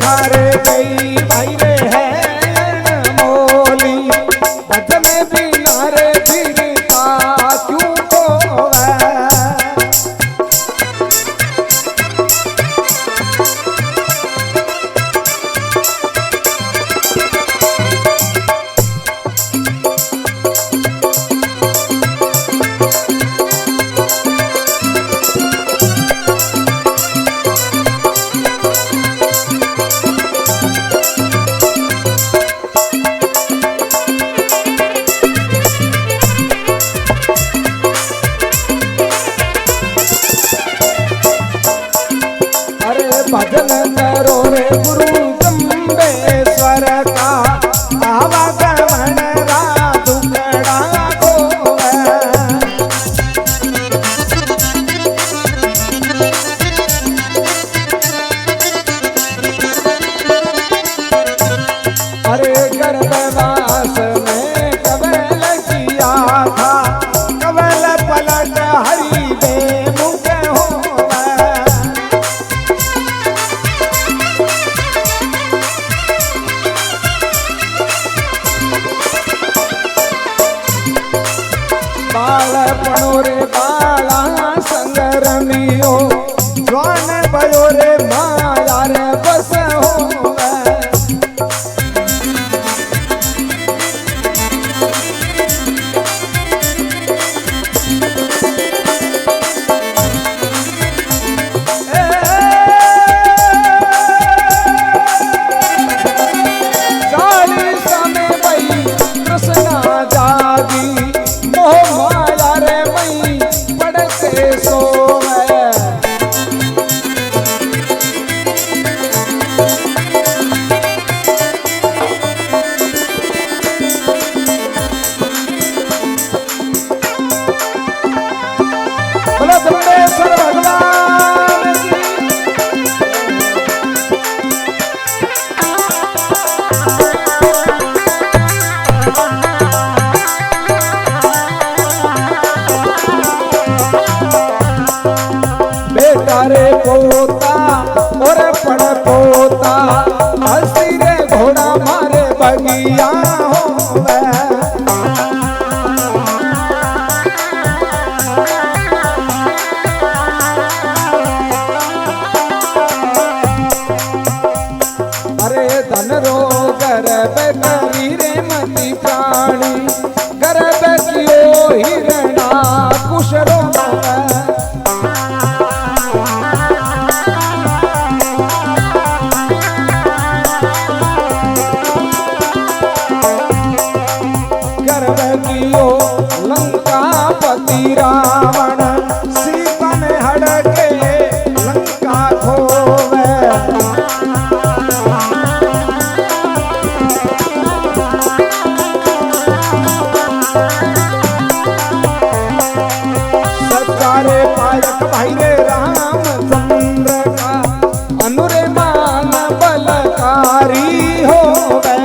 थारे गई भाई रे है मोली भजन बिना रे फिरता क्यों होवे। भजन करो रे गुरु जम्बेश्वर का आवागमन दुखड़ा खोवे। अरे गर्भवास में कवल किया था कवल पलट हरि बेमुख होवे। बाळपणो रे बाळा संग रमियो ज्वान भयो रे माया रे बस होवे। चालीस में भई कृष्णा जागी मोह माया रे मई पड़ते सोवे। बोलो जम्बेश्वर भगवान की। बेटा रे पोता और पड़ पोता हंसी रे घोड़ा मारे बगिया होवे। अरे धन रो गर्भ करी रे मती प्राणी गर्भ कियो हिरणा कुश रोवे। गर्भ कियो लंकापति रावण सीता ने हड़के लंका खोवे। सच्चारे पायक भाई रे रामचंद्र का अनुरे मान बलकारी होवे।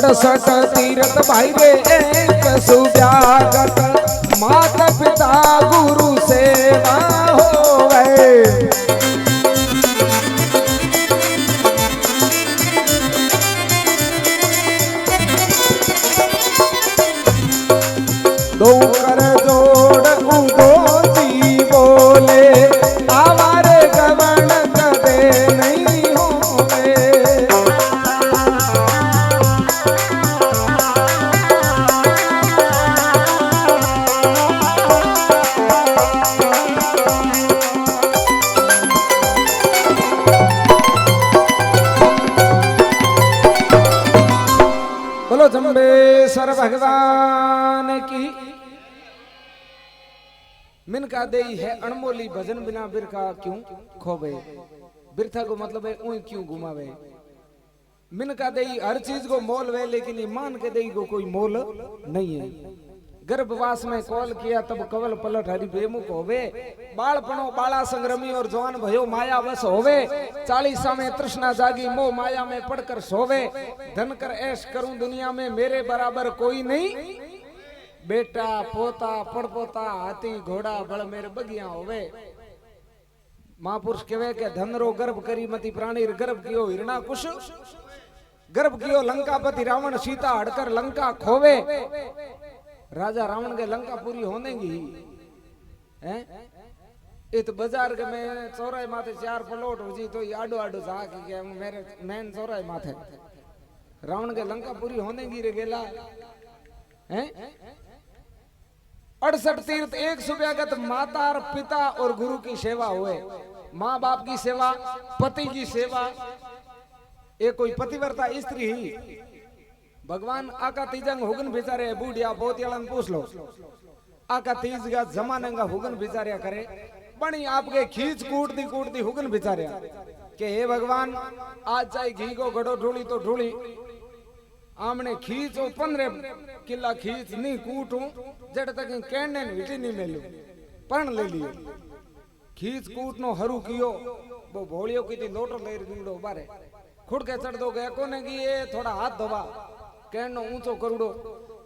68 तीरथ भाई रे एक सुव्यागत माता पिता गुरु सेवा होवे दो कर जोड़ उगो जी बोले आवारे गवन कदे नहीं होवे बोलो जम्बेश्वर भगवान की मिनका देई है अनमोली भजन बिना बिरका क्यों खोवे बिरथा को मतलब है ऊई क्यों घुमावे मिनका देई हर चीज को मोल वे लेकिन ईमान के देई को कोई मोल नहीं है गर्भवास में कॉल किया तब कवल पलट हरि बेमुख होवे बालपणो बाला संग्रमी और जवान भयो माया वश होवे 40 में तृष्णा जागी मोह माया में पड़कर सोवे धन कर ऐश करूं दुनिया में मेरे बराबर कोई नहीं बेटा पोता पड़पोता हाथी घोड़ा बड़ मेरे बगिया होवे महापुरुष कहवे के धन रो गर्भ करी मती प्राणी गर्भ कियो हिरणा कुश गर्भ कियो लंकापति रावण सीता हड़कर लंका खोवे राजा रावण के लंका पूरी होने की हैं इत बाजार के में चौराहे माथे 4 पलोट हो जी तो आडो आडो जा के मेरे मैन चौराहे माथे रावण के लंका पूरी होने की रे गेला हैं 68 तीर्थ एक सुव्यागत माता और पिता और गुरु की सेवा हुए माँ बाप की सेवा पति की सेवा एक कोई पतिव्रता स्त्री ही भगवान आका तीजंग हुगन बेचारे बूढ़िया बोतियालन पूछ लो आका तीज का जमाने का हुगन बेचारिया करे बनी आपके खींच कूटती हुगन बेचारिया के हे भगवान आज चाहे घी को घड़ो ढूली तो ढूली आमने खींचो 15 किला खींच नहीं कूटू जड़ तक कहने विटी नहीं मिलू पण ले लियो खींच कूट नो हरू कियो वो भोलियो की थी लोटो ले रीड़ो बारे खुद के चढ़ दो गया कोने की ये थोड़ा हाथ धोवा कहनो ऊंचो करूड़ो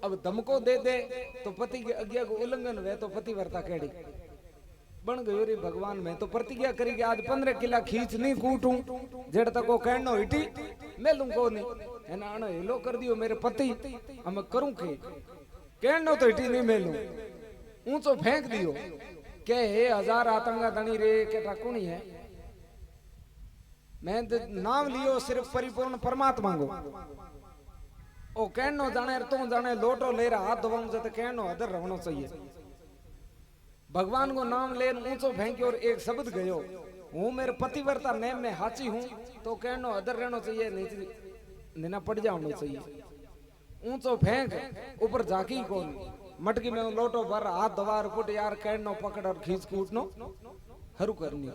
अब धमको दे दे तो पति के आज्ञा को उल्लंघन हुए तो पतिव्रता केड़ी बन गयो रे भगवान में तो प्रतिज्ञा करी कि आज 15 किला खींच नहीं कूटूं जेड़ तक को कहनो हिटी मेलूं को नहीं है ना अण हेलो कर दियो मेरे पति हम करूं के कहनो तो हिटी नहीं मेलूं ऊंचो फेंक दियो के हे हजार आतंगा धनी रे केटा कुणी है मैं नाम लियो सिर्फ परिपूर्ण परमात्मा को ओ कहनो जाने तू जाने लोटो ले रहा हाथ धोवाऊं तो कहनो अदर रहना चाहिए भगवान को नाम ले ऊंचो फेंक्यो और एक शब्द गयो हूं मेरे पतिव्रता नेम में हाची हूं तो कहनो अदर रहना चाहिए नहीं ना पड़ जाना चाहिए ऊंचो फेंक ऊपर झाकी कौन मटकी में लोटो भर हाथ धोवार पुट यार कहनो पकड़ और खींच कूटनो हरू करनी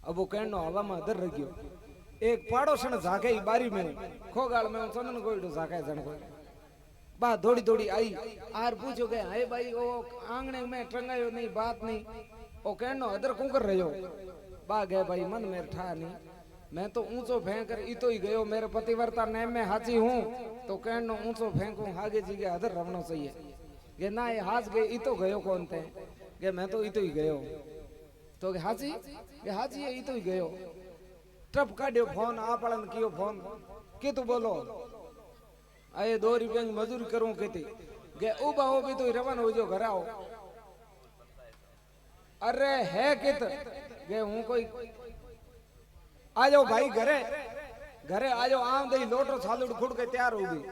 अब वो कहनो हवा में अदर रह गयो एक पाड़ोसन झाके बारी में खोगाल में चंदन गोइडो झाके जन को बा दौड़ी दौड़ी आई आर पूछो गए हाय भाई वो आंगने में टंगायो नहीं बात नहीं ओ कहनो अदर कौन कर रहे हो बा गए भाई मन मेरे ठा नहीं मैं तो ऊंचो फेंक कर इतो ही गयो मेरे पतिव्रता नेम में हाची हूं तो कहनो ऊंचो फेंकूं आगे जी के अदर रहना चाहिए ये ना ये हाथ गए इतो गयो कौन थे ये मैं तो इतो ही गयो तो हाजी ये हाजी है इतो ही गयो ट्रप काढ़ियो फोन आपलन कियो फोन के तू बोलो आए 2 रुपया की मजूरी करूं कहती गे उबा हो भी तो रवाना हो जो घर आओ अरे है कित गे हूं कोई आ जाओ भाई घरे घरे आ जाओ आम दे लोटो छालुड़ खुड़ के तैयार हो गई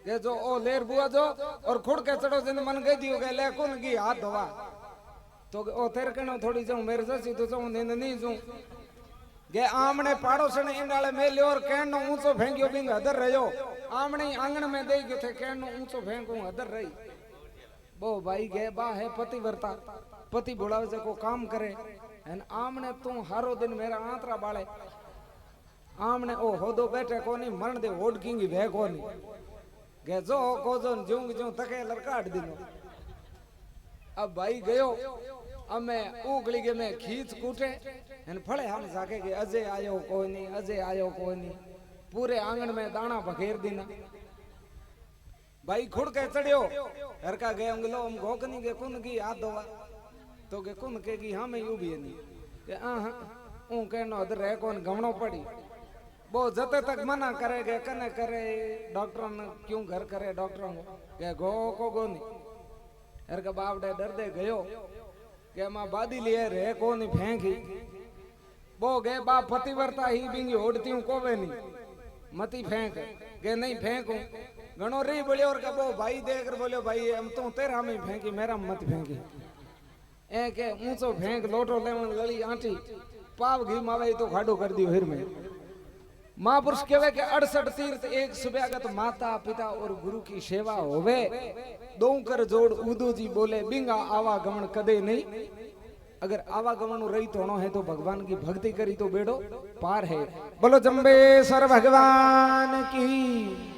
के जो ओ लेर बुआ जो और खुड़ के चढ़ो जिन मन गई दियो गए ले कौन की हाथ धोवा तो ओ तेरे कनो थोड़ी जाऊं मेरे जैसी तो जाऊं नहीं जाऊं गे आमने पाड़ोसन इंडाले में लियो और कहनो ऊंचो फेंकियो बिंग अदर रहो आमने आंगन में दे गयो थे कहनो ऊंचो फेंकूं अदर रही बो भाई गे बा है पतिव्रता पति बुलावे से को काम करे एन आमने तू हारो दिन मेरा आंतरा बाले आमने ओ होदो बैठे कोनी मरण दे होडकिंग वे कोनी गे जो को जो जूंग जूं तके लड़काट दिनो अब भाई गयो अब मैं उगली के मैं खींच कूटे एन फड़े हम जाके के अजय आयो कोई नहीं पूरे आंगन में दाना बखेर देना भाई खुड़ के चढ़ियो हर का गए लो हम घोकनी के कुन की आ दवा तो के कुन के की हां मैं यू भी नहीं के ऊ कहनो अदर रह कोन गमणो पड़ी वो जते तक मना करे के कने करे डॉक्टर ने क्यों घर करे डॉक्टर के गो नहीं हर का बाप डे डर दे गयो के मां बादी लिए रे कोनी फेंकी वो गए बाप पतिव्रता ही बिंगी ओढ़ती हूं कोवे नहीं मती फेंक के नहीं फेंकू घणो रही बोलियो और वो भाई देकर बोलियो भाई हम तो तेरा में फेंकी मेरा मत फेंकी ए के ऊंचो फेंक लोटो लेवन लली आंटी पाव घी मावे तो खाडो कर दियो हिर में महापुरुष कहवे के 68 तीर्थ एक सुबह तो माता पिता और गुरु की सेवा होवे दो कर जोड़ उदू जी बोले बिंगा आवागमन कदे नहीं अगर आवागमन रही तो है तो भगवान की भक्ति करी तो बेड़ो पार है बोलो जम्बेश्वर भगवान की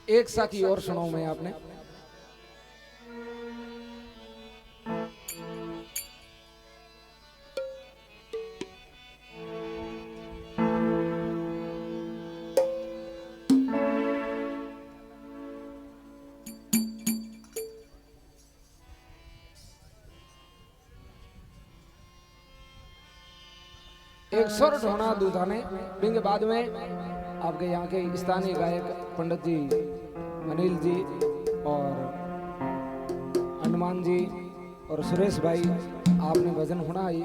एक साथी और सुनाऊं मैं आपने एक स्वर ढोना दूधाने बिंग बाद में आपके यहाँ के स्थानीय गायक पंडित जी अनिल जी और हनुमान जी और सुरेश भाई आपने भजन होना आई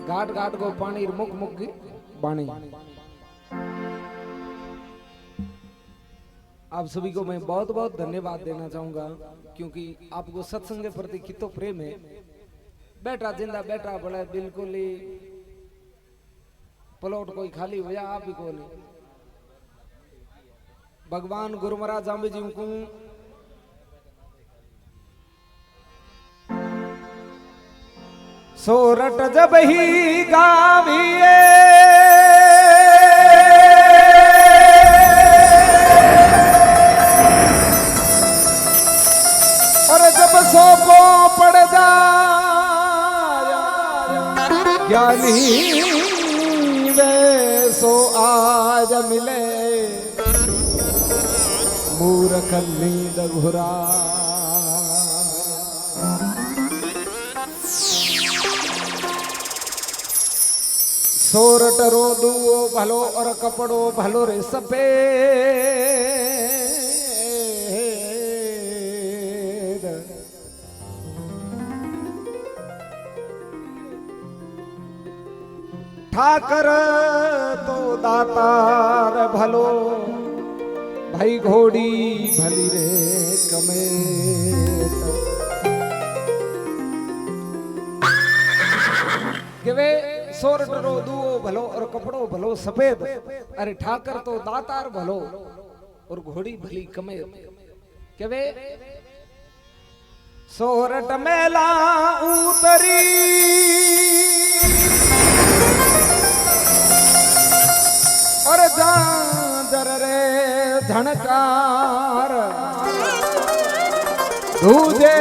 घाट घाट को पानी मुख मुख की बाणी आप सभी को मैं बहुत बहुत धन्यवाद देना चाहूंगा क्योंकि आपको सत्संग के प्रति कितो प्रेम है बैठा जिंदा बैठा बड़ा बिल्कुल ही प्लॉट कोई खाली हुआ आप ही को नहीं भगवान गुरु महाराज जाम्बे जी को सोरठ जब ही गाविए और जब सोको पड़ जा ज्ञानी सो आज मिले मूर्ख नींद घुरा सोरठ रो दुओ भलो और कपड़ो भलो रे सफेद ठाकर तो दातार भलो भाई घोड़ी भली रे कमेत के वे सोरठ रो दुओ भलो और कपड़ो भलो सफेद अरे ठाकर तो दातार भलो और घोड़ी भली कमेत के वे सोरठ मेला उतरी और झांझर रे झनकार दूजे